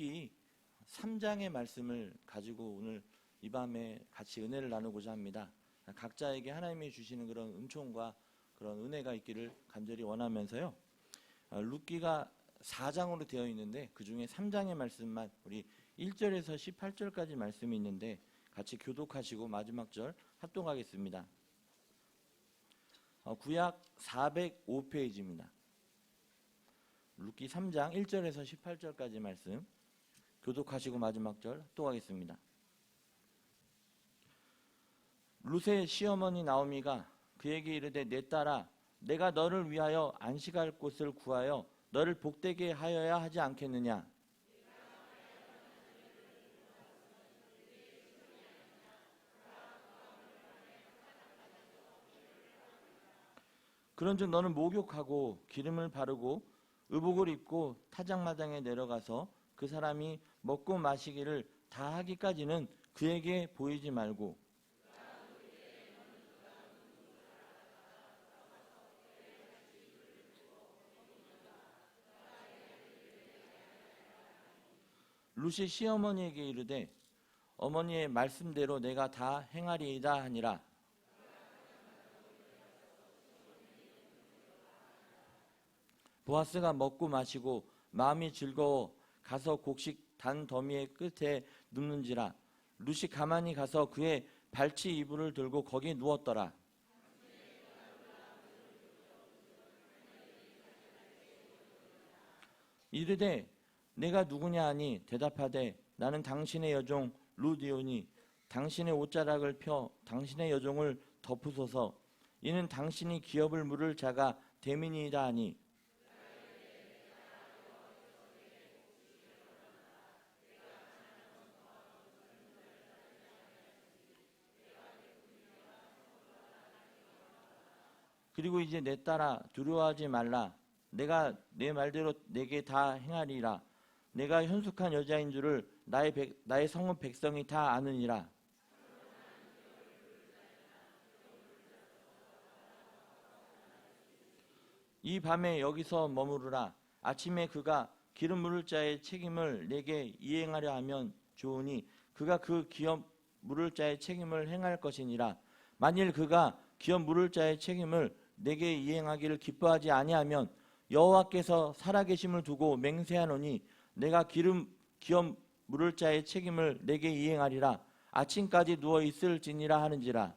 룻기 3장의 말씀을 가지고 오늘 이 밤에 같이 은혜를 나누고자 합니다. 각자에게 하나님이 주시는 그런 은총과 그런 은혜가 있기를 간절히 원하면서요. 룻기가 4장으로 되어 있는데 그 중에 3장의 말씀만 우리 1절에서 18절까지 말씀이 있는데 같이 교독하시고 마지막 절 합동하겠습니다. 구약 405페이지입니다. 룻기 3장 1절에서 18절까지 말씀 교독하시고 마지막 절 합동하겠습니다. 룻의 시어머니 나오미가 그에게 이르되 내 딸아 내가 너를 위하여 안식할 곳을 구하여 너를 복되게 하여야 하지 않겠느냐. 그런즉 너는 목욕하고 기름을 바르고 의복을 입고 타작마당에 내려가서 그 사람이 먹고 마시기를 다 하기까지는 그에게 보이지 말고 룻이 시어머니에게 이르되 어머니의 말씀대로 내가 다 행하리이다 하니라. 보아스가 먹고 마시고 마음이 즐거워 가서 곡식 단 더미의 끝에 눕는지라. 룻이 가만히 가서 그의 발치 이불을 들고 거기 누웠더라. 이르되 내가 누구냐 하니 대답하되 나는 당신의 여종 룻이오니 당신의 옷자락을 펴 당신의 여종을 덮으소서. 이는 당신이 기업을 물을 자가 됨이니이다 하니 그리고 이제 내 딸아 두려워하지 말라. 내가 내 말대로 내게 다 행하리라. 내가 현숙한 여자인 줄을 나의 성읍 백성이 다 아느니라. 이 밤에 여기서 머무르라. 아침에 그가 기름 물을 자의 책임을 내게 이행하려 하면 좋으니 그가 그 기업 물을 자의 책임을 행할 것이니라. 만일 그가 기업 물을 자의 책임을 내게 이행하기를 기뻐하지 아니하면 여호와께서 살아계심을 두고 맹세하노니 내가 기업 물을 자의 책임을 내게 이행하리라. 아침까지 누워 있을지니라 하는지라.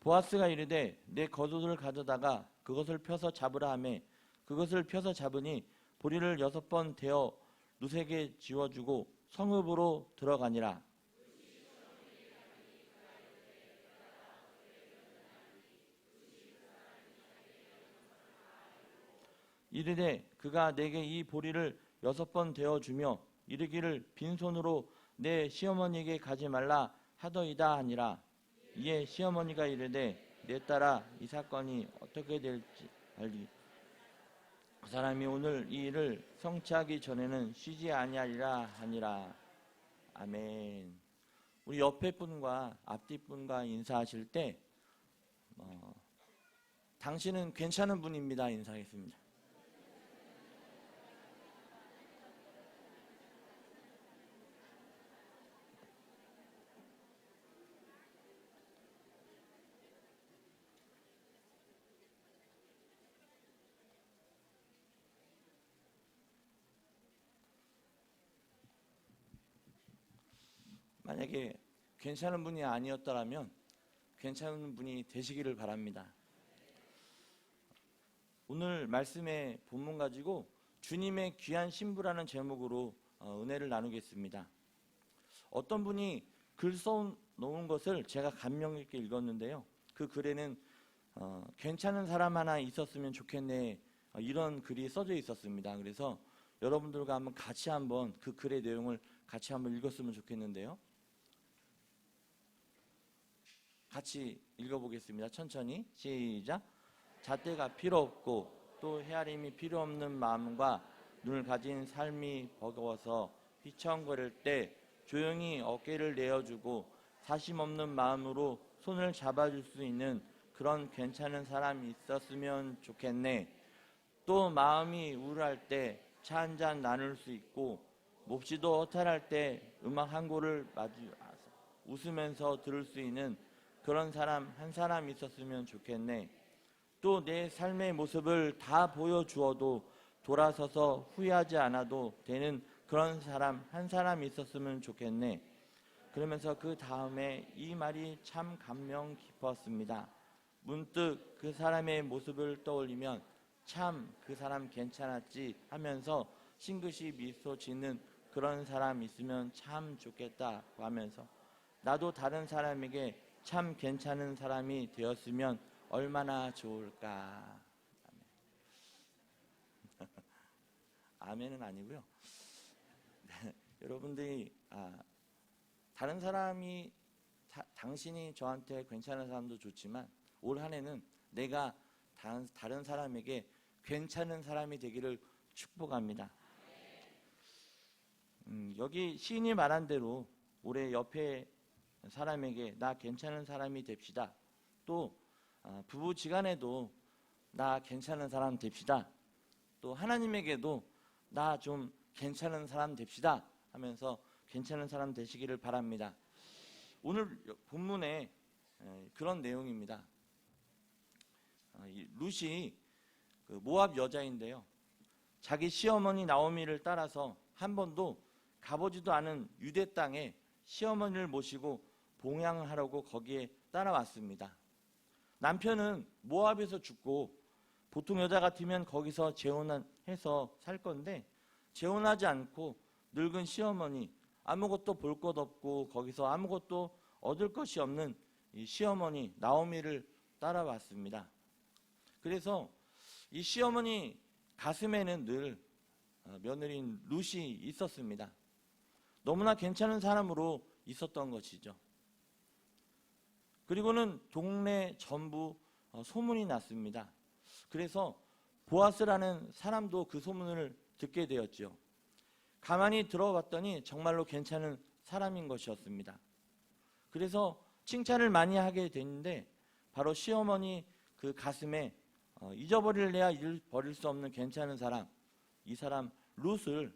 보아스가 이르되 내 겉옷을 가져다가 그것을 펴서 잡으라 하매 그것을 펴서 잡으니 보리를 6번 대어 룻에게 지워주고 성읍으로 들어가니라. 이르되 그가 내게 이 보리를 6번 대어주며 이르기를 빈손으로 내 시어머니에게 가지 말라 하더이다 하니라. 이에 시어머니가 이르되 내 딸아 이 사건이 어떻게 될지 알리. 그 사람이 오늘 이 일을 성취하기 전에는 쉬지 아니하리라 하니라. 아멘. 우리 옆에 분과 앞뒤 분과 인사하실 때 당신은 괜찮은 분입니다 인사하겠습니다. 만약에 괜찮은 분이 아니었더라면 괜찮은 분이 되시기를 바랍니다. 오늘 말씀의 본문 가지고 주님의 귀한 신부라는 제목으로 은혜를 나누겠습니다. 어떤 분이 글 써놓은 것을 제가 감명 있게 읽었는데요. 그 글에는 괜찮은 사람 하나 있었으면 좋겠네 이런 글이 써져 있었습니다. 그래서 여러분들과 같이 한번 그 글의 내용을 같이 한번 읽었으면 좋겠는데요. 같이 읽어보겠습니다. 천천히 시작. 잣대가 필요 없고 또 헤아림이 필요 없는 마음과 눈을 가진 삶이 버거워서 휘청거릴 때 조용히 어깨를 내어주고 사심 없는 마음으로 손을 잡아줄 수 있는 그런 괜찮은 사람이 있었으면 좋겠네. 또 마음이 우울할 때 차 한 잔 나눌 수 있고 몹시도 허탈할 때 음악 한 곡을 웃으면서 들을 수 있는 그런 사람 한 사람 있었으면 좋겠네. 또 내 삶의 모습을 다 보여주어도 돌아서서 후회하지 않아도 되는 그런 사람 한 사람 있었으면 좋겠네. 그러면서 그 다음에 이 말이 참 감명 깊었습니다. 문득 그 사람의 모습을 떠올리면 참 그 사람 괜찮았지 하면서 싱긋이 미소 짓는 그런 사람 있으면 참 좋겠다고 하면서 나도 다른 사람에게 참 괜찮은 사람이 되었으면 얼마나 좋을까. 아멘은 아니고요. 여러분들이 다른 사람이 당신이 저한테 괜찮은 사람도 좋지만 올 한 해는 내가 다른 사람에게 괜찮은 사람이 되기를 축복합니다. 여기 시인이 말한 대로 올해 옆에 사람에게 나 괜찮은 사람이 됩시다. 또 부부지간에도 나 괜찮은 사람 됩시다. 또 하나님에게도 나 좀 괜찮은 사람 됩시다 하면서 괜찮은 사람 되시기를 바랍니다. 오늘 본문에 그런 내용입니다. 룻이 모압 여자인데요. 자기 시어머니 나오미를 따라서 한 번도 가보지도 않은 유대 땅에 시어머니를 모시고 봉양하려고 거기에 따라왔습니다. 남편은 모압에서 죽고 보통 여자 같으면 거기서 재혼해서 살 건데 재혼하지 않고 늙은 시어머니, 아무것도 볼 것 없고 거기서 아무것도 얻을 것이 없는 이 시어머니 나오미를 따라왔습니다. 그래서 이 시어머니 가슴에는 늘 며느리인 룻이 있었습니다. 너무나 괜찮은 사람으로 있었던 것이죠. 그리고는 동네 전부 소문이 났습니다. 그래서 보아스라는 사람도 그 소문을 듣게 되었죠. 가만히 들어봤더니 정말로 괜찮은 사람인 것이었습니다. 그래서 칭찬을 많이 하게 됐는데 바로 시어머니 그 가슴에 잊어버릴래야 잊어버릴 수 없는 괜찮은 사람, 이 사람 룻을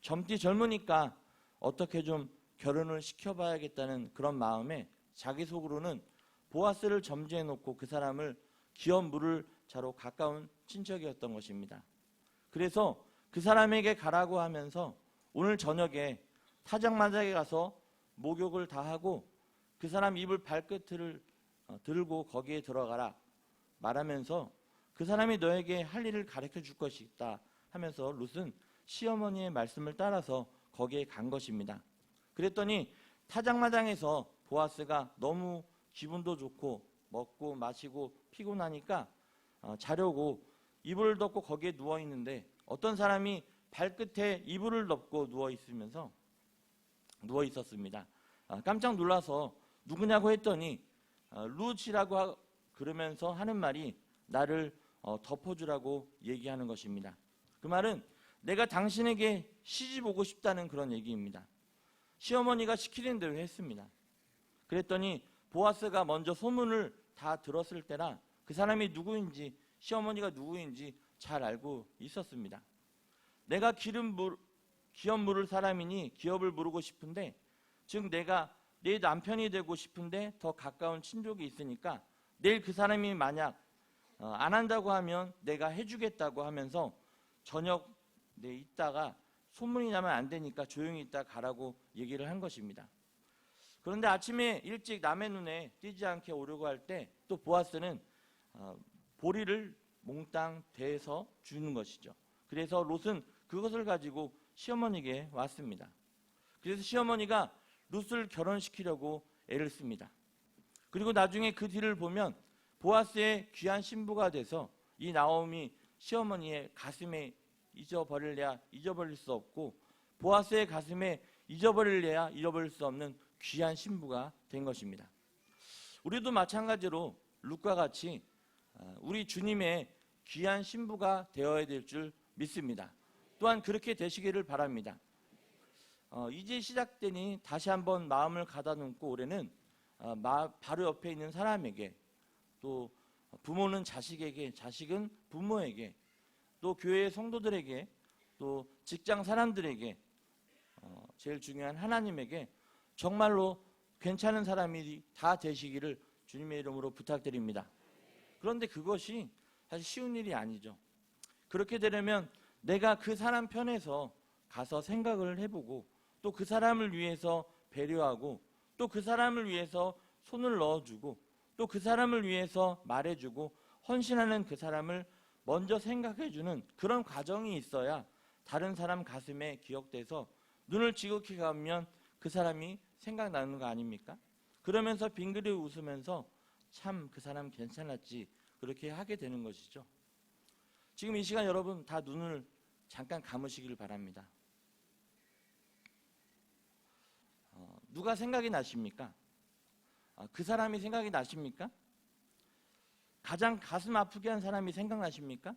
젊으니까 어떻게 좀 결혼을 시켜봐야겠다는 그런 마음에 자기 속으로는 보아스를 점지해 놓고 그 사람을 기업 물을 자로 가까운 친척이었던 것입니다. 그래서 그 사람에게 가라고 하면서 오늘 저녁에 타작마작에 가서 목욕을 다 하고 그 사람 이불 발끝을 들고 거기에 들어가라 말하면서 그 사람이 너에게 할 일을 가르쳐 줄 것이 있다 하면서 룻은 시어머니의 말씀을 따라서 거기에 간 것입니다. 그랬더니 타작마당에서 보아스가 너무 기분도 좋고 먹고 마시고 피곤하니까 자려고 이불을 덮고 거기에 누워 있는데 어떤 사람이 발끝에 이불을 덮고 누워 있었습니다. 깜짝 놀라서 누구냐고 했더니 룻이라고 그러면서 하는 말이 나를 덮어주라고 얘기하는 것입니다. 그 말은 내가 당신에게 시집 오고 싶다는 그런 얘기입니다. 시어머니가 시키는 대로 했습니다. 그랬더니 보아스가 먼저 소문을 다 들었을 때라 그 사람이 누구인지 시어머니가 누구인지 잘 알고 있었습니다. 내가 기업 물을 사람이니 기업을 물고 싶은데 즉 내가 내 남편이 되고 싶은데 더 가까운 친족이 있으니까 내일 그 사람이 만약 안 한다고 하면 내가 해주겠다고 하면서 저녁 내 있다가 소문이 나면 안 되니까 조용히 있다 가라고 얘기를 한 것입니다. 그런데 아침에 일찍 남의 눈에 띄지 않게 오려고 할 때 또 보아스는 보리를 몽땅 대서 주는 것이죠. 그래서 롯은 그것을 가지고 시어머니에게 왔습니다. 그래서 시어머니가 롯을 결혼시키려고 애를 씁니다. 그리고 나중에 그 뒤를 보면 보아스의 귀한 신부가 돼서 이 나오미 시어머니의 가슴에 잊어버릴래야 잊어버릴 수 없고 보아스의 가슴에 잊어버릴래야 잊어버릴 수 없는 귀한 신부가 된 것입니다. 우리도 마찬가지로 룻과 같이 우리 주님의 귀한 신부가 되어야 될 줄 믿습니다. 또한 그렇게 되시기를 바랍니다. 이제 시작되니 다시 한번 마음을 가다놓고 올해는 바로 옆에 있는 사람에게, 또 부모는 자식에게, 자식은 부모에게, 또 교회 성도들에게, 또 직장 사람들에게, 제일 중요한 하나님에게 정말로 괜찮은 사람이 다 되시기를 주님의 이름으로 부탁드립니다. 그런데 그것이 사실 쉬운 일이 아니죠. 그렇게 되려면 내가 그 사람 편에서 가서 생각을 해보고, 또 그 사람을 위해서 배려하고, 또 그 사람을 위해서 손을 넣어주고, 또 그 사람을 위해서 말해주고, 헌신하는 그 사람을 먼저 생각해주는 그런 과정이 있어야 다른 사람 가슴에 기억돼서 눈을 지극히 감으면 그 사람이 생각나는 거 아닙니까? 그러면서 빙그레 웃으면서 참 그 사람 괜찮았지, 그렇게 하게 되는 것이죠. 지금 이 시간 여러분 다 눈을 잠깐 감으시길 바랍니다. 누가 생각이 나십니까? 그 사람이 생각이 나십니까? 가장 가슴 아프게 한 사람이 생각나십니까?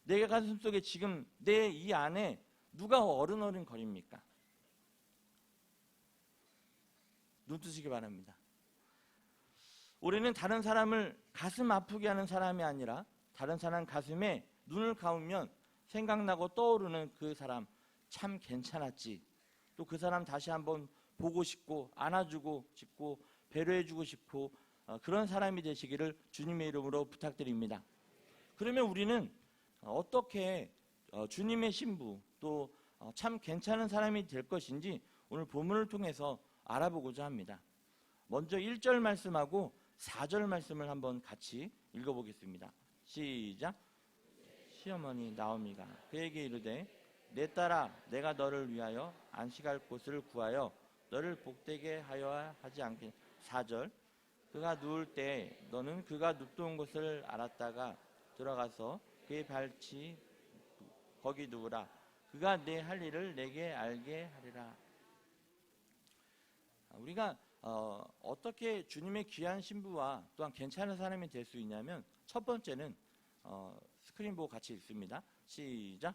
내 가슴 속에 지금 내 이 안에 누가 어른어른 거립니까? 눈 뜨시기 바랍니다. 올해는 다른 사람을 가슴 아프게 하는 사람이 아니라 다른 사람 가슴에 눈을 감으면 생각나고 떠오르는 그 사람 참 괜찮았지, 또 그 사람 다시 한번 보고 싶고 안아주고 싶고 배려해주고 싶고 그런 사람이 되시기를 주님의 이름으로 부탁드립니다. 그러면 우리는 어떻게 주님의 신부, 또 참 괜찮은 사람이 될 것인지 오늘 본문을 통해서 알아보고자 합니다. 먼저 1절 말씀하고 4절 말씀을 한번 같이 읽어보겠습니다. 시작. 시어머니 나오미가 그에게 이르되 내 딸아, 내가 너를 위하여 안식할 곳을 구하여 너를 복되게 하여야 하지 않겠. 4절. 그가 누울 때 너는 그가 눕던 곳을 알았다가 들어가서 그의 발치 거기 누우라. 그가 내 할 일을 내게 알게 하리라. 우리가 어떻게 주님의 귀한 신부와 또한 괜찮은 사람이 될 수 있냐면, 첫 번째는 스크린 보고 같이 읽습니다. 시작.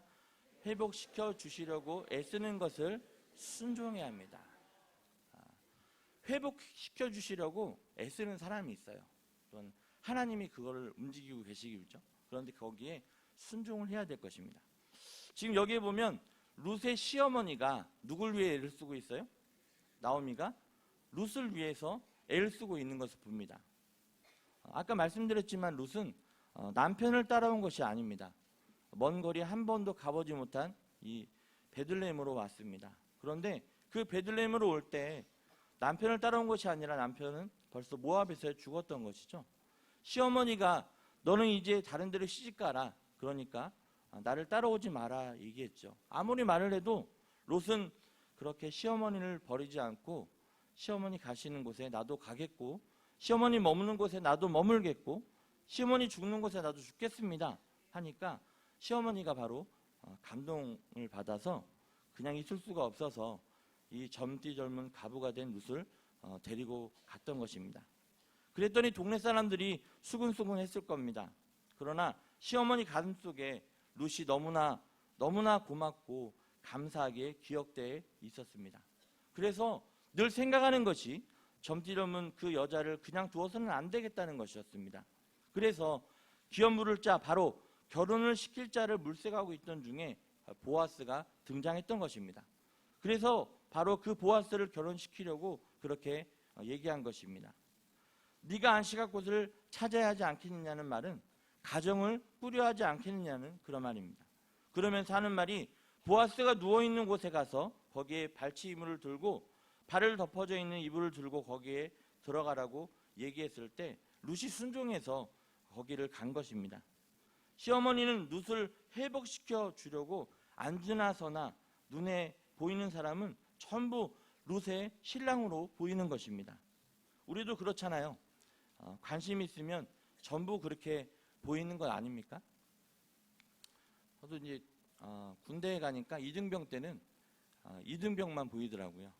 회복시켜 주시려고 애쓰는 것을 순종해야 합니다. 회복시켜 주시려고 애쓰는 사람이 있어요. 또는 하나님이 그거를 움직이고 계시겠죠. 그런데 거기에 순종을 해야 될 것입니다. 지금 여기에 보면 룻의 시어머니가 누굴 위해 애를 쓰고 있어요? 나오미가 룻을 위해서 애를 쓰고 있는 것을 봅니다. 아까 말씀드렸지만 룻은 남편을 따라온 것이 아닙니다. 먼 거리 한 번도 가보지 못한 이 베들레헴으로 왔습니다. 그런데 그 베들레헴으로 올 때 남편을 따라온 것이 아니라 남편은 벌써 모압에서 죽었던 것이죠. 시어머니가 너는 이제 다른 데로 시집가라, 그러니까 나를 따라오지 마라 얘기했죠. 아무리 말을 해도 롯은 그렇게 시어머니를 버리지 않고 시어머니 가시는 곳에 나도 가겠고, 시어머니 머무는 곳에 나도 머물겠고, 시어머니 죽는 곳에 나도 죽겠습니다 하니까 시어머니가 바로 감동을 받아서 그냥 있을 수가 없어서 이 젊디 젊은 가부가 된 룻을 데리고 갔던 것입니다. 그랬더니 동네 사람들이 수근수근 했을 겁니다. 그러나 시어머니 가슴속에 룻이 너무나 고맙고 감사하게 기억되어 있었습니다. 그래서 늘 생각하는 것이 젊디 젊은 그 여자를 그냥 두어서는 안 되겠다는 것이었습니다. 그래서 기업 물을 자, 바로 결혼을 시킬 자를 물색하고 있던 중에 보아스가 등장했던 것입니다. 그래서 바로 그 보아스를 결혼시키려고 그렇게 얘기한 것입니다. 네가 안식할 곳을 찾아야 하지 않겠느냐는 말은 가정을 꾸려야 하지 않겠느냐는 그런 말입니다. 그러면서 하는 말이 보아스가 누워있는 곳에 가서 거기에 발치 이불을 들고 발을 덮어져 있는 이불을 들고 거기에 들어가라고 얘기했을 때 룻이 순종해서 거기를 간 것입니다. 시어머니는 룻을 회복시켜 주려고 앉으나 서나 눈에 보이는 사람은 전부 룻의 신랑으로 보이는 것입니다. 우리도 그렇잖아요. 관심 있으면 전부 그렇게 보이는 것 아닙니까? 저도 이제 군대에 가니까 이등병 때는 이등병만 보이더라고요.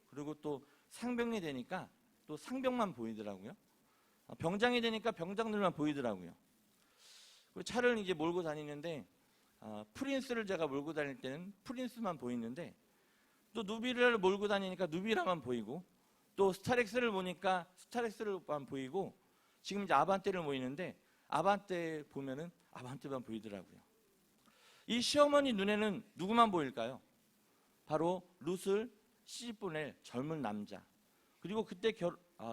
그리고 또 상병이 되니까 또 상병만 보이더라고요. 병장이 되니까 병장들만 보이더라고요. 그리고 차를 이제 몰고 다니는데 프린스를 제가 몰고 다닐 때는 프린스만 보이는데 또 누비를 몰고 다니니까 누비라만 보이고, 또 스타렉스를 보니까 스타렉스를만 보이고, 지금 이제 아반떼를 보이는데 아반떼 보면은 아반떼만 보이더라고요. 이 시어머니 눈에는 누구만 보일까요? 바로 룻을 시집보낼 젊은 남자. 그리고 그때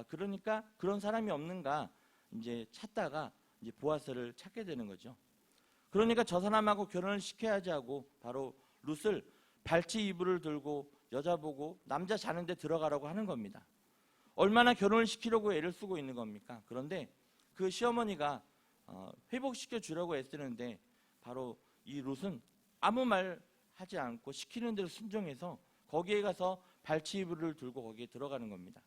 그러니까 그런 사람이 없는가 이제 찾다가 이제 보아스를 찾게 되는 거죠. 그러니까 저 사람하고 결혼을 시켜야지 하고 바로 룻을 발치 이불을 들고 여자 보고 남자 자는데 들어가라고 하는 겁니다. 얼마나 결혼을 시키려고 애를 쓰고 있는 겁니까? 그런데 그 시어머니가 회복시켜 주려고 애쓰는데 바로 이 룻은 아무 말 하지 않고 시키는 대로 순종해서 거기에 가서 발치 이불을 들고 거기에 들어가는 겁니다.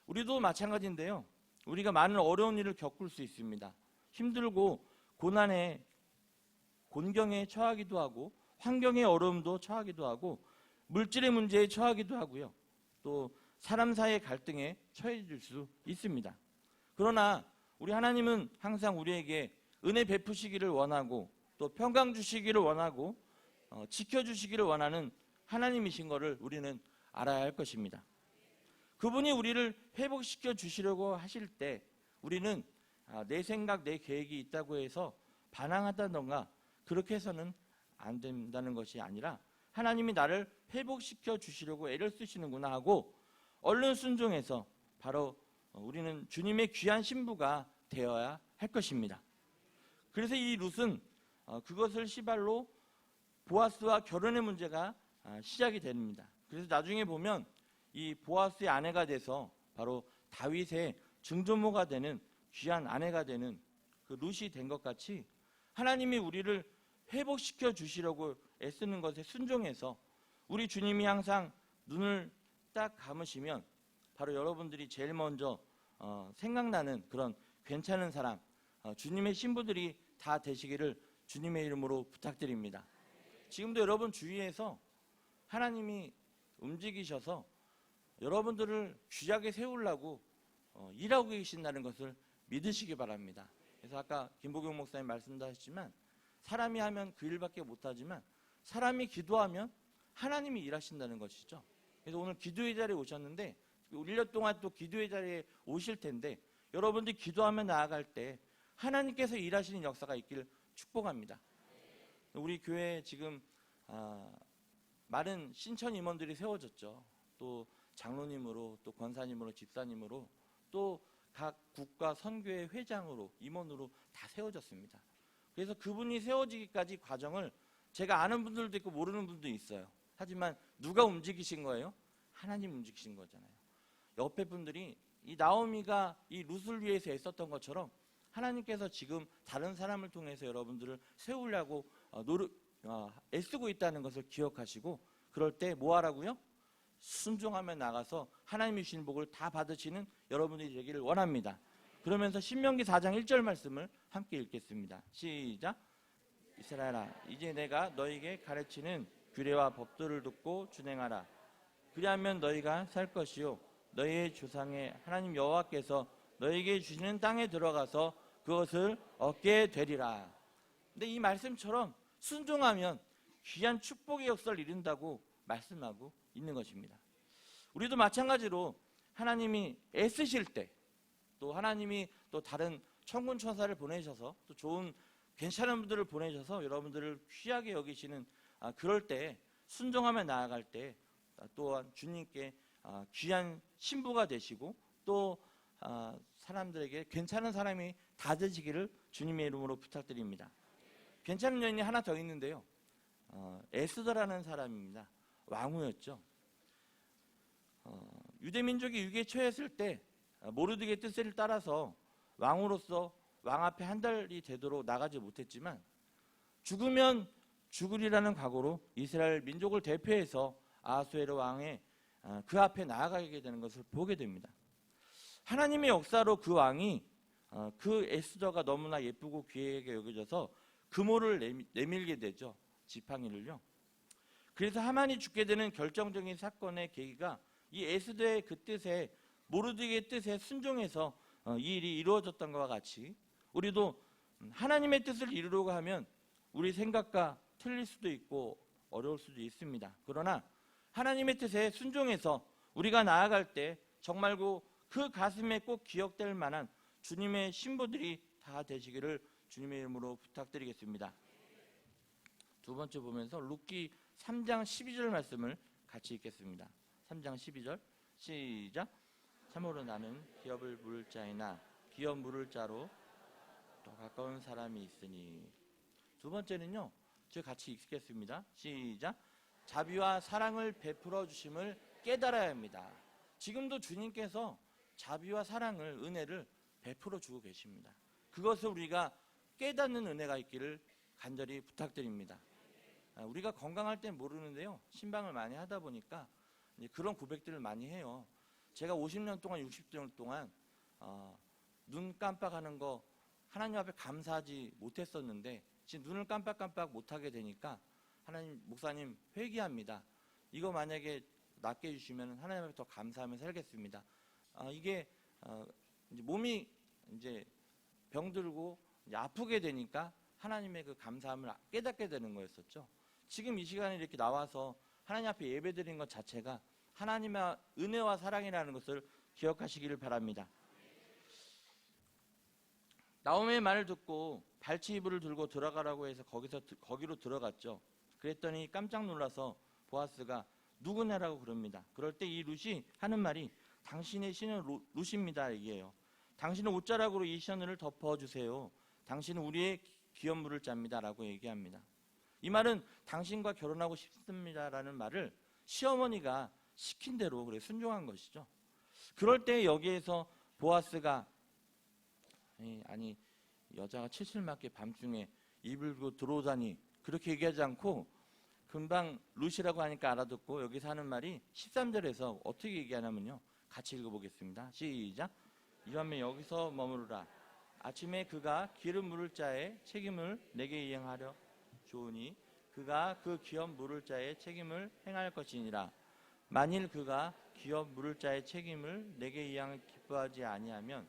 우리도 마찬가지인데요. 우리가 많은 어려운 일을 겪을 수 있습니다. 힘들고 고난에 곤경에 처하기도 하고 환경의 어려움도 처하기도 하고 물질의 문제에 처하기도 하고요. 또 사람 사이의 갈등에 처해질 수 있습니다. 그러나 우리 하나님은 항상 우리에게 은혜 베푸시기를 원하고 또 평강 주시기를 원하고 지켜주시기를 원하는 하나님이신 것을 우리는 알아야 할 것입니다. 그분이 우리를 회복시켜 주시려고 하실 때 우리는 내 생각, 내 계획이 있다고 해서 반항하다던가 그렇게 해서는 안 된다는 것이 아니라 하나님이 나를 회복시켜 주시려고 애를 쓰시는구나 하고 얼른 순종해서 바로 우리는 주님의 귀한 신부가 되어야 할 것입니다. 그래서 이 룻은 그것을 시발로 보아스와 결혼의 문제가 시작이 됩니다. 그래서 나중에 보면 이 보아스의 아내가 돼서 바로 다윗의 증조모가 되는 귀한 아내가 되는 그 룻이 된 것 같이 하나님이 우리를 회복시켜 주시려고 애쓰는 것에 순종해서 우리 주님이 항상 눈을 딱 감으시면 바로 여러분들이 제일 먼저 생각나는 그런 괜찮은 사람, 주님의 신부들이 다 되시기를 주님의 이름으로 부탁드립니다. 지금도 여러분 주위에서 하나님이 움직이셔서 여러분들을 귀하게 세우려고 일하고 계신다는 것을 믿으시기 바랍니다. 그래서 아까 김보경 목사님 말씀도 하셨지만 사람이 하면 그 일밖에 못하지만 사람이 기도하면 하나님이 일하신다는 것이죠. 그래서 오늘 기도의 자리에 오셨는데 1년 동안 또 기도의 자리에 오실 텐데 여러분들이 기도하며 나아갈 때 하나님께서 일하시는 역사가 있기를 축복합니다. 우리 교회에 지금 많은 신천 임원들이 세워졌죠. 또 장로님으로 또 권사님으로 집사님으로 또 각 국가 선교회 회장으로 임원으로 다 세워졌습니다. 그래서 그분이 세워지기까지 과정을 제가 아는 분들도 있고 모르는 분도 있어요. 하지만 누가 움직이신 거예요? 하나님 움직이신 거잖아요. 옆에 분들이 이 나오미가 이 룻을 위해서 애썼던 것처럼 하나님께서 지금 다른 사람을 통해서 여러분들을 세우려고 애쓰고 있다는 것을 기억하시고 그럴 때 뭐 하라고요? 순종하며 나가서 하나님이 주신 복을 다 받으시는 여러분들이 되기를 원합니다. 그러면서 신명기 4장 1절 말씀을 함께 읽겠습니다. 시작. 이스라엘아 이제 내가 너에게 가르치는 규례와 법도를 듣고 준행하라. 그리하면 너희가 살 것이요 너희의 조상의 하나님 여호와께서 너에게 주시는 땅에 들어가서 그것을 얻게 되리라. 근데 이 말씀처럼 순종하면 귀한 축복의 역사를 이룬다고 말씀하고 있는 것입니다. 우리도 마찬가지로 하나님이 애쓰실 때 또 하나님이 또 다른 천군 천사를 보내셔서 또 좋은 괜찮은 분들을 보내셔서 여러분들을 귀하게 여기시는 그럴 때 순종하며 나아갈 때 또한 주님께 귀한 신부가 되시고 또 사람들에게 괜찮은 사람이 다 되시기를 주님의 이름으로 부탁드립니다. 괜찮은 여인이 하나 더 있는데요. 에스더라는 사람입니다. 왕후였죠. 유대민족이 위기에 처했을 때 모르드게의 뜻을 따라서 왕으로서 왕 앞에 한 달이 되도록 나가지 못했지만 죽으면 죽으리라는 각오로 이스라엘 민족을 대표해서 아하수에로 왕의 그 앞에 나아가게 되는 것을 보게 됩니다. 하나님의 역사로 그 왕이 그 에스더가 너무나 예쁘고 귀하게 여겨져서 금오를 내밀게 되죠. 지팡이를요. 그래서 하만이 죽게 되는 결정적인 사건의 계기가 이 에스더의 그 뜻에 모르드게의 뜻에 순종해서 이 일이 이루어졌던 것과 같이 우리도 하나님의 뜻을 이루려고 하면 우리 생각과 틀릴 수도 있고 어려울 수도 있습니다. 그러나 하나님의 뜻에 순종해서 우리가 나아갈 때 정말로 그 가슴에 꼭 기억될 만한 주님의 신부들이 다 되시기를 주님의 이름으로 부탁드리겠습니다. 두 번째 보면서 룻기 3장 12절 말씀을 같이 읽겠습니다. 3장 12절 시작. 참으로 나는 기업을 물을 자이나 기업 물을 자로 더 가까운 사람이 있으니. 두 번째는요, 저희 같이 읽겠습니다. 시작. 자비와 사랑을 베풀어 주심을 깨달아야 합니다. 지금도 주님께서 자비와 사랑을, 은혜를 베풀어 주고 계십니다. 그것을 우리가 깨닫는 은혜가 있기를 간절히 부탁드립니다. 우리가 건강할 땐 모르는데요, 신방을 많이 하다 보니까 그런 고백들을 많이 해요. 제가 50년 동안 60년 동안 눈 깜빡하는 거 하나님 앞에 감사하지 못했었는데 지금 눈을 깜빡깜빡 못하게 되니까 하나님, 목사님 회개합니다. 이거 만약에 낫게 해주시면 하나님 앞에 더 감사하며 살겠습니다. 이게 이제 몸이 이제 병들고 이제 아프게 되니까 하나님의 그 감사함을 깨닫게 되는 거였었죠. 지금 이 시간에 이렇게 나와서 하나님 앞에 예배드리는 것 자체가 하나님의 은혜와 사랑이라는 것을 기억하시기를 바랍니다. 나오미의 말을 듣고 발치이불을 들고 들어가라고 해서 거기로 들어갔죠. 그랬더니 깜짝 놀라서 보아스가 누구냐라고 그럽니다. 그럴 때 이 룻이 하는 말이 당신의 신은 룻입니다 얘기해요. 당신은 옷자락으로 이 시너를 덮어주세요. 당신은 우리의 기업 물을 자입니다 라고 얘기합니다. 이 말은 당신과 결혼하고 싶습니다라는 말을 시어머니가 시킨 대로 그래 순종한 것이죠. 그럴 때 여기에서 보아스가 아니 여자가 칠칠맞게 밤중에 이불 들고 들어오다니 그렇게 얘기하지 않고 금방 룻이라고 하니까 알아듣고 여기서 하는 말이 13절에서 어떻게 얘기하냐면요, 같이 읽어보겠습니다. 시작. 이밤에 여기서 머무르라. 아침에 그가 기름 물을 자의 책임을 내게 이행하려 좋으니 그가 그 기업 물을 자의 책임을 행할 것이니라. 만일 그가 기업 물을 자의 책임을 내게 이행을 기뻐하지 아니하면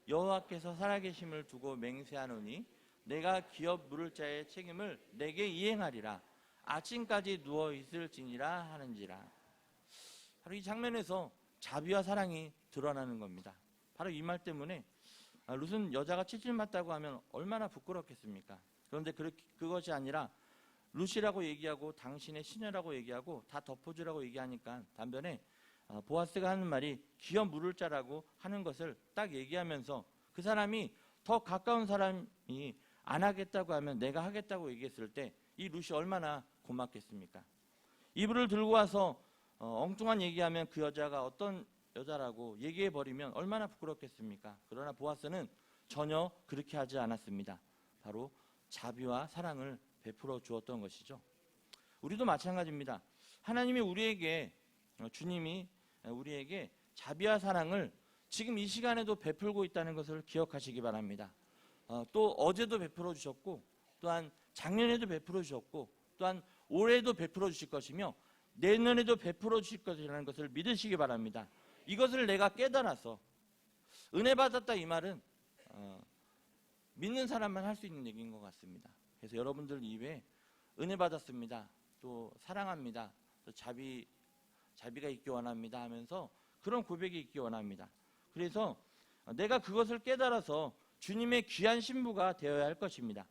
여호와께서 살아계심을 두고 맹세하노니 내가 기업 물을 자의 책임을 내게 이행하리라. 아침까지 누워 있을지니라 하는지라. 바로 이 장면에서 자비와 사랑이 드러나는 겁니다. 바로 이 말 때문에 룻은 여자가 칠칠 맞다고 하면 얼마나 부끄럽겠습니까? 그런데 그것이 아니라 룻이라고 얘기하고 당신의 시녀라고 얘기하고 다 덮어주라고 얘기하니까 반면에 보아스가 하는 말이 기업 물을 자라고 하는 것을 딱 얘기하면서 그 사람이 더 가까운 사람이 안 하겠다고 하면 내가 하겠다고 얘기했을 때 이 룻이 얼마나 고맙겠습니까? 이불을 들고 와서 엉뚱한 얘기하면 그 여자가 어떤 여자라고 얘기해버리면 얼마나 부끄럽겠습니까? 그러나 보아스는 전혀 그렇게 하지 않았습니다. 바로 자비와 사랑을 베풀어 주었던 것이죠. 우리도 마찬가지입니다. 하나님이 우리에게, 주님이 우리에게 자비와 사랑을 지금 이 시간에도 베풀고 있다는 것을 기억하시기 바랍니다. 또 어제도 베풀어 주셨고 또한 작년에도 베풀어 주셨고 또한 올해도 베풀어 주실 것이며 내년에도 베풀어 주실 것이라는 것을 믿으시기 바랍니다. 이것을 내가 깨달아서 은혜 받았다 이 말은 믿는 사람만 할 수 있는 얘기인 것 같습니다. 그래서 여러분들 입에 은혜 받았습니다, 또 사랑합니다, 또 자비가 있기 원합니다 하면서 그런 고백이 있기 원합니다. 그래서 내가 그것을 깨달아서 주님의 귀한 신부가 되어야 할 것입니다.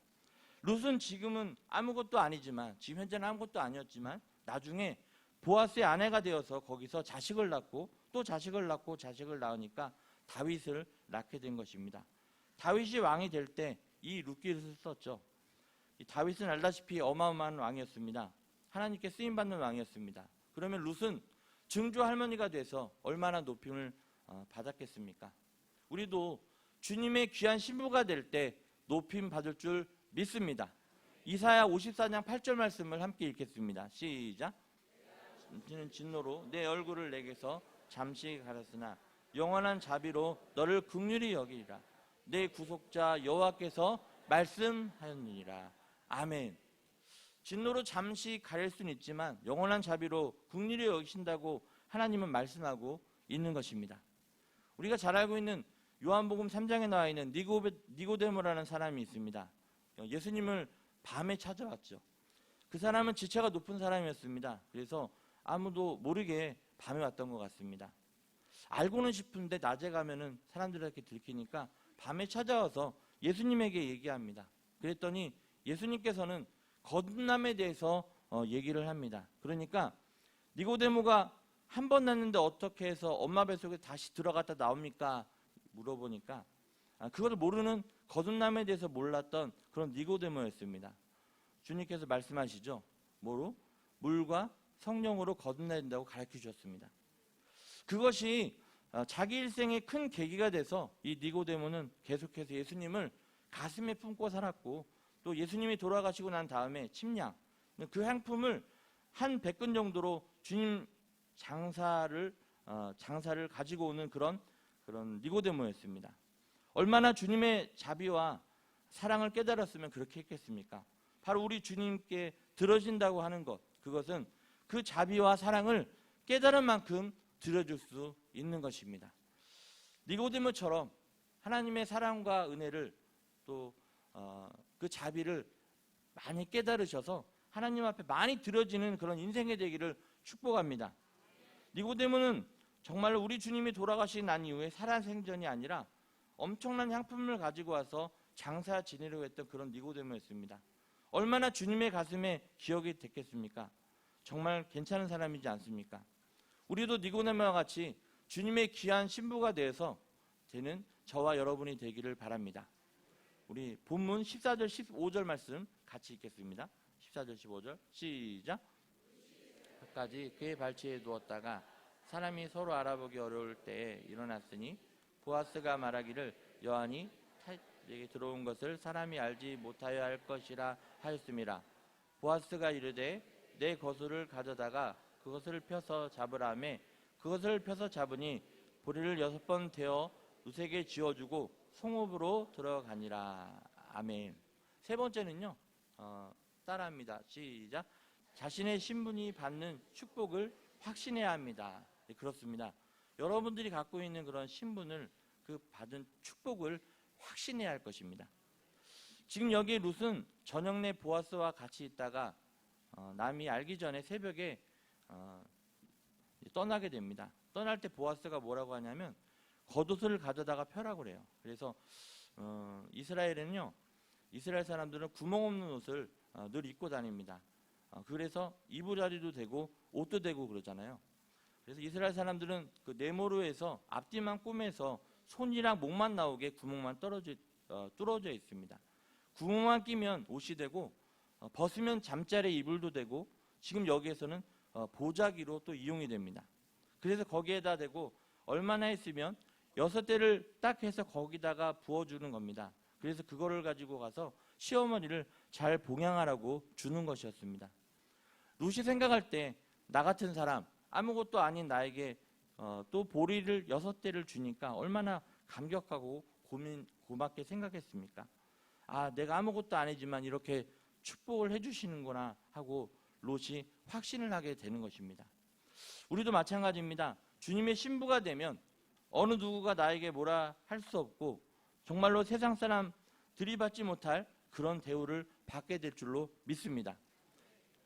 룻은 지금은 아무것도 아니지만, 지금 현재는 아무것도 아니었지만 나중에 보아스의 아내가 되어서 거기서 자식을 낳고 또 자식을 낳고 자식을 낳으니까 다윗을 낳게 된 것입니다. 다윗이 왕이 될 때 이 룻기를 썼죠. 이 다윗은 알다시피 어마어마한 왕이었습니다. 하나님께 쓰임받는 왕이었습니다. 그러면 룻은 증조 할머니가 돼서 얼마나 높임을 받았겠습니까? 우리도 주님의 귀한 신부가 될 때 높임 받을 줄 믿습니다. 이사야 54장 8절 말씀을 함께 읽겠습니다. 시작. 진노로 내 얼굴을 내게서 잠시 가렸으나 영원한 자비로 너를 긍휼히 여기리라. 내 구속자 여호와께서 말씀하였느니라. 아멘. 진노로 잠시 가릴 수는 있지만 영원한 자비로 긍휼히 여기신다고 하나님은 말씀하고 있는 것입니다. 우리가 잘 알고 있는 요한복음 3장에 나와 있는 니고데모라는 사람이 있습니다. 예수님을 밤에 찾아왔죠. 그 사람은 지체가 높은 사람이었습니다. 그래서 아무도 모르게 밤에 왔던 것 같습니다. 알고는 싶은데 낮에 가면은 사람들에게 들키니까 밤에 찾아와서 예수님에게 얘기합니다. 그랬더니 예수님께서는 거듭남에 대해서 얘기를 합니다. 그러니까 니고데모가 한 번 낳는데 어떻게 해서 엄마 뱃속에 다시 들어갔다 나옵니까? 물어보니까 그걸 모르는 거듭남에 대해서 몰랐던 그런 니고데모였습니다. 주님께서 말씀하시죠. 뭐로? 물과 성령으로 거듭나야 된다고 가르쳐 주셨습니다. 그것이 자기 일생의 큰 계기가 돼서 이 니고데모는 계속해서 예수님을 가슴에 품고 살았고, 또 예수님이 돌아가시고 난 다음에 침량, 그 향품을 한 100근 정도로 주님 장사를 가지고 오는 그런 니고데모였습니다. 얼마나 주님의 자비와 사랑을 깨달았으면 그렇게 했겠습니까? 바로 우리 주님께 들어진다고 하는 것, 그것은 그 자비와 사랑을 깨달은 만큼 들어줄 수 있는 것입니다. 니고데모처럼 하나님의 사랑과 은혜를 또 그 자비를 많이 깨달으셔서 하나님 앞에 많이 들어지는 그런 인생이 되기를 축복합니다. 니고데모는 정말로 우리 주님이 돌아가시고 난 이후에 살아생전이 아니라 엄청난 향품을 가지고 와서 장사 지내려고 했던 그런 니고데모였습니다. 얼마나 주님의 가슴에 기억이 됐겠습니까? 정말 괜찮은 사람이지 않습니까? 우리도 니고데모와 같이 주님의 귀한 신부가 되어서 되는 저와 여러분이 되기를 바랍니다. 우리 본문 14절 15절 말씀 같이 읽겠습니다. 14절 15절 시작. 끝까지 그의 발치에 두었다가 사람이 서로 알아보기 어려울 때에 일어났으니 보아스가 말하기를 여한이 타에게 들어온 것을 사람이 알지 못하여 할 것이라 하였음이라. 보아스가 이르되 내 거수를 가져다가 그것을 펴서 잡으라매 그것을 펴서 잡으니 보리를 6번 대어 누색에 지어주고 송업으로 들어가니라. 아멘. 세 번째는요, 따라합니다. 시작. 자신의 신분이 받는 축복을 확신해야 합니다. 네, 그렇습니다. 여러분들이 갖고 있는 그런 신분을, 그 받은 축복을 확신해야 할 것입니다. 지금 여기 룻은 저녁 내 보아스와 같이 있다가 남이 알기 전에 새벽에 떠나게 됩니다. 떠날 때 보아스가 뭐라고 하냐면 겉옷을 가져다가 펴라고 그래요. 그래서 이스라엘에는요, 이스라엘 사람들은 구멍 없는 옷을 늘 입고 다닙니다. 그래서 이부자리도 되고 옷도 되고 그러잖아요. 그래서 이스라엘 사람들은 그 네모로에서 앞뒤만 꼬매서 손이랑 목만 나오게 구멍만 뚫어져 있습니다. 구멍만 끼면 옷이 되고 벗으면 잠자리 이불도 되고, 지금 여기에서는 보자기로 또 이용이 됩니다. 그래서 거기에다 대고 얼마나 했으면 6대를 딱 해서 거기다가 부어주는 겁니다. 그래서 그거를 가지고 가서 시어머니를 잘 봉양하라고 주는 것이었습니다. 룻이 생각할 때 나 같은 사람, 아무것도 아닌 나에게 또 보리를 6대를 주니까 얼마나 감격하고 고맙게 생각했습니까? 아, 내가 아무것도 아니지만 이렇게 축복을 해주시는구나 하고 롯이 확신을 하게 되는 것입니다. 우리도 마찬가지입니다. 주님의 신부가 되면 어느 누구가 나에게 뭐라 할 수 없고 정말로 세상 사람 들이받지 못할 그런 대우를 받게 될 줄로 믿습니다.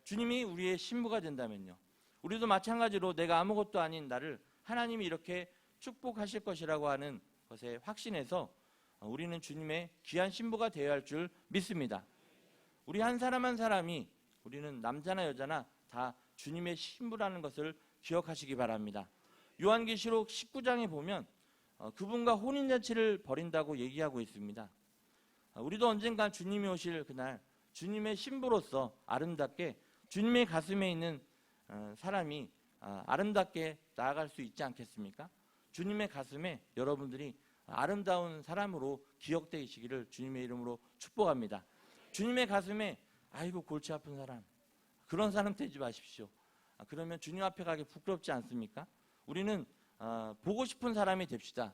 주님이 우리의 신부가 된다면요, 우리도 마찬가지로 내가 아무것도 아닌 나를 하나님이 이렇게 축복하실 것이라고 하는 것에 확신해서 우리는 주님의 귀한 신부가 되어야 할 줄 믿습니다. 우리 한 사람 한 사람이, 우리는 남자나 여자나 다 주님의 신부라는 것을 기억하시기 바랍니다. 요한계시록 19장에 보면 그분과 혼인잔치를 벌인다고 얘기하고 있습니다. 우리도 언젠가 주님이 오실 그날 주님의 신부로서 아름답게 주님의 가슴에 있는 사람이 아름답게 나아갈 수 있지 않겠습니까? 주님의 가슴에 여러분들이 아름다운 사람으로 기억되시기를 주님의 이름으로 축복합니다. 주님의 가슴에 아이고 골치 아픈 사람, 그런 사람 되지 마십시오. 그러면 주님 앞에 가기 부끄럽지 않습니까? 우리는 보고 싶은 사람이 됩시다.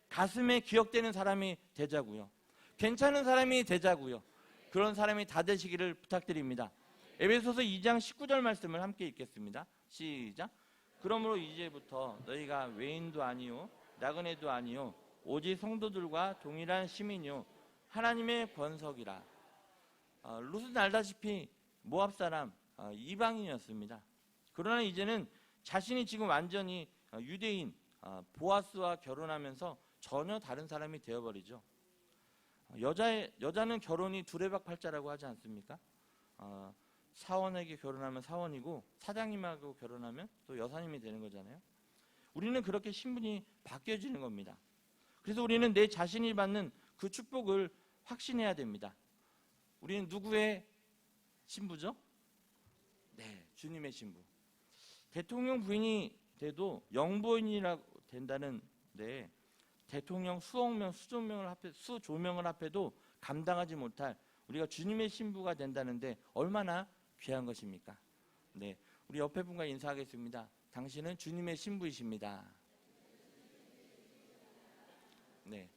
가슴에 기억되는 사람이 되자고요. 괜찮은 사람이 되자고요. 그런 사람이 다 되시기를 부탁드립니다. 에베소서 2장 19절 말씀을 함께 읽겠습니다. 시작. 그러므로 이제부터 너희가 외인도 아니요 나그네도 아니요 오직 성도들과 동일한 시민이요 하나님의 권석이라. 룻은 알다시피 모압 사람 이방인이었습니다. 그러나 이제는 자신이 지금 완전히 유대인 보아스와 결혼하면서 전혀 다른 사람이 되어버리죠. 여자는 결혼이 두레박팔자라고 하지 않습니까? 사원에게 결혼하면 사원이고 사장님하고 결혼하면 또 여사님이 되는 거잖아요. 우리는 그렇게 신분이 바뀌어지는 겁니다. 그래서 우리는 내 자신이 받는 그 축복을 확신해야 됩니다. 우리는 누구의 신부죠? 네, 주님의 신부. 대통령 부인이 돼도 영부인이라고 된다는데 대통령 수조명을 합해도 감당하지 못할 우리가 주님의 신부가 된다는데 얼마나 귀한 것입니까? 네, 우리 옆에 분과 인사하겠습니다. 당신은 주님의 신부이십니다. 네.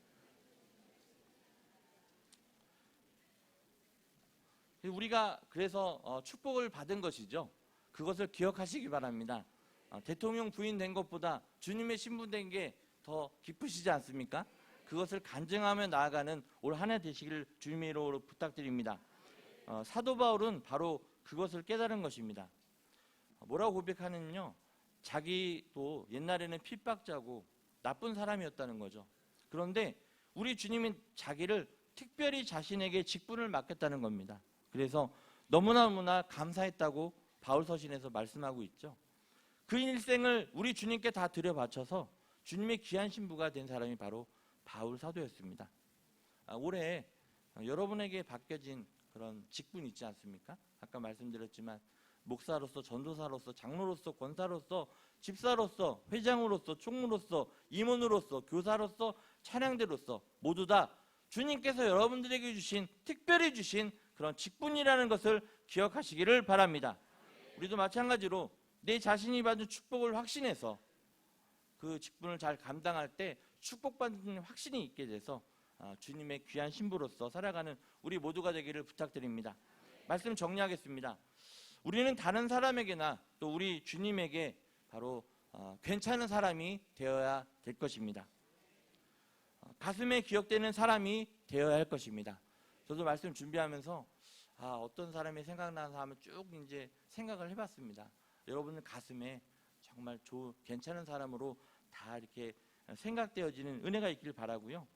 우리가 그래서 축복을 받은 것이죠. 그것을 기억하시기 바랍니다. 대통령 부인 된 것보다 주님의 신부 된 게 더 기쁘시지 않습니까? 그것을 간증하며 나아가는 올 한 해 되시길 주님의 이름으로 부탁드립니다. 사도 바울은 바로 그것을 깨달은 것입니다. 뭐라고 고백하느냐면요, 자기도 옛날에는 핍박자고 나쁜 사람이었다는 거죠. 그런데 우리 주님은 자기를 특별히 자신에게 직분을 맡겼다는 겁니다. 그래서 너무나 감사했다고 바울 서신에서 말씀하고 있죠. 그 일생을 우리 주님께 다 들여바쳐서 주님의 귀한 신부가 된 사람이 바로 바울 사도였습니다. 올해 여러분에게 바뀌어진 그런 직분 있지 않습니까? 아까 말씀드렸지만 목사로서, 전도사로서, 장로로서, 권사로서, 집사로서, 회장으로서, 총무로서, 임원으로서, 교사로서, 찬양대로서 모두 다 주님께서 여러분들에게 주신, 특별히 주신 그런 직분이라는 것을 기억하시기를 바랍니다. 우리도 마찬가지로 내 자신이 받은 축복을 확신해서 그 직분을 잘 감당할 때 축복받는 확신이 있게 돼서 주님의 귀한 신부로서 살아가는 우리 모두가 되기를 부탁드립니다. 말씀 정리하겠습니다. 우리는 다른 사람에게나 또 우리 주님에게 바로 괜찮은 사람이 되어야 될 것입니다. 가슴에 기억되는 사람이 되어야 할 것입니다. 저도 말씀 준비하면서 어떤 사람이 생각나서 하면 쭉 이제 생각을 해봤습니다. 여러분은 가슴에 정말 괜찮은 사람으로 다 이렇게 생각되어지는 은혜가 있길 바라고요.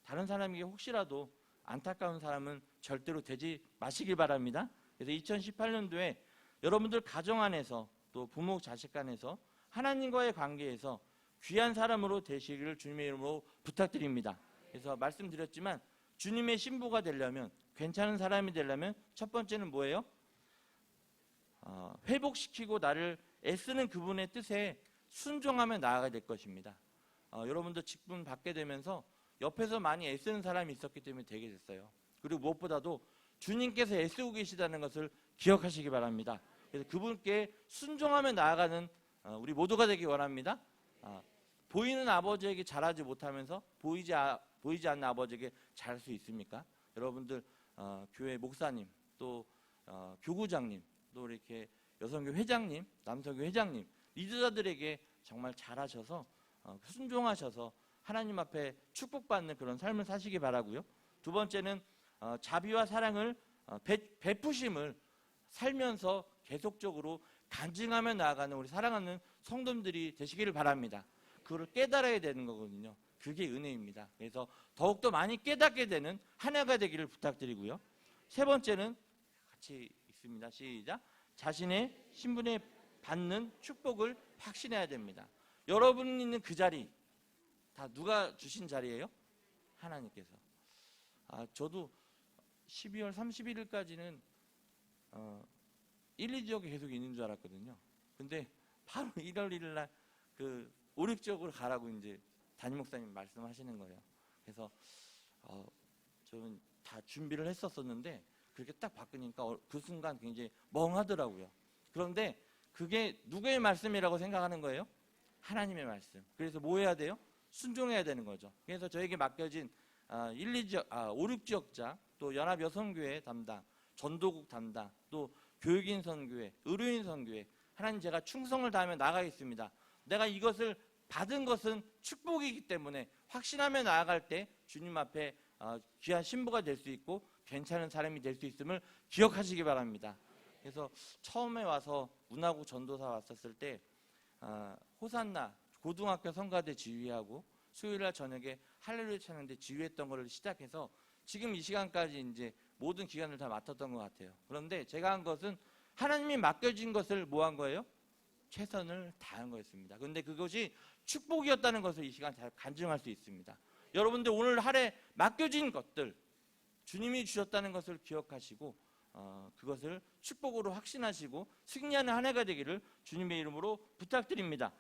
다른 사람에게 혹시라도 안타까운 사람은 절대로 되지 마시길 바랍니다. 그래서 2018년도에 여러분들 가정 안에서 또 부모 자식 간에서 하나님과의 관계에서 귀한 사람으로 되시기를 주님의 이름으로 부탁드립니다. 그래서 말씀드렸지만 주님의 신부가 되려면, 괜찮은 사람이 되려면 첫 번째는 뭐예요? 회복시키고 나를 애쓰는 그분의 뜻에 순종하며 나아가야 될 것입니다. 여러분도 직분 받게 되면서 옆에서 많이 애쓰는 사람이 있었기 때문에 되게 됐어요. 그리고 무엇보다도 주님께서 애쓰고 계시다는 것을 기억하시기 바랍니다. 그래서 그분께 순종하며 나아가는 우리 모두가 되기 원합니다. 보이는 아버지에게 잘하지 못하면서 보이지 않는 아버지에게 잘할 수 있습니까? 여러분들 교회 목사님, 또 교구장님, 또 이렇게 여성교 회장님, 남성교 회장님, 리더자들에게 정말 잘하셔서 순종하셔서 하나님 앞에 축복받는 그런 삶을 사시기 바라고요. 두 번째는 자비와 사랑을 베푸심을 살면서 계속적으로 간증하며 나아가는 우리 사랑하는 성도님들이 되시기를 바랍니다. 그걸 깨달아야 되는 거거든요. 그게 은혜입니다. 그래서 더욱더 많이 깨닫게 되는 한 해가 되기를 부탁드리고요. 세 번째는 같이 있습니다. 시작. 자신의 신분에 받는 축복을 확신해야 됩니다. 여러분 있는 그 자리 다 누가 주신 자리예요? 하나님께서. 저도 12월 31일까지는 1, 2지역에 계속 있는 줄 알았거든요. 근데 바로 1월 1일 날 그 5, 6지역으로 가라고 이제 담임 목사님 말씀하시는 거예요. 그래서 저는 다 준비를 했었었는데 그렇게 딱 바꾸니까 그 순간 굉장히 멍하더라고요. 그런데 그게 누구의 말씀이라고 생각하는 거예요? 하나님의 말씀. 그래서 뭐 해야 돼요? 순종해야 되는 거죠. 그래서 저에게 맡겨진 5, 6지역자, 또 연합여성교회 담당, 전도국 담당, 또 교육인 선교회, 의료인 선교회, 하나님 제가 충성을 다하며 나가겠습니다. 내가 이것을 받은 것은 축복이기 때문에 확신하며 나아갈 때 주님 앞에 귀한 신부가 될 수 있고 괜찮은 사람이 될 수 있음을 기억하시기 바랍니다. 그래서 처음에 와서 운하구 전도사 왔었을 때 호산나 고등학교 성가대 지휘하고 수요일날 저녁에 할렐루야 찬양대 지휘했던 거를 시작해서 지금 이 시간까지 이제 모든 기간을 다 맡았던 것 같아요. 그런데 제가 한 것은 하나님이 맡겨진 것을 뭐 한 거예요? 최선을 다한 거였습니다. 그런데 그것이 축복이었다는 것을 이 시간 잘 간증할 수 있습니다. 여러분들 오늘 하루에 맡겨진 것들 주님이 주셨다는 것을 기억하시고 그것을 축복으로 확신하시고 승리하는 한 해가 되기를 주님의 이름으로 부탁드립니다.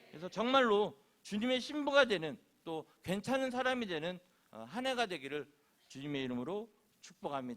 그래서 정말로 주님의 신부가 되는 또 괜찮은 사람이 되는 한 해가 되기를 주님의 이름으로 축복합니다.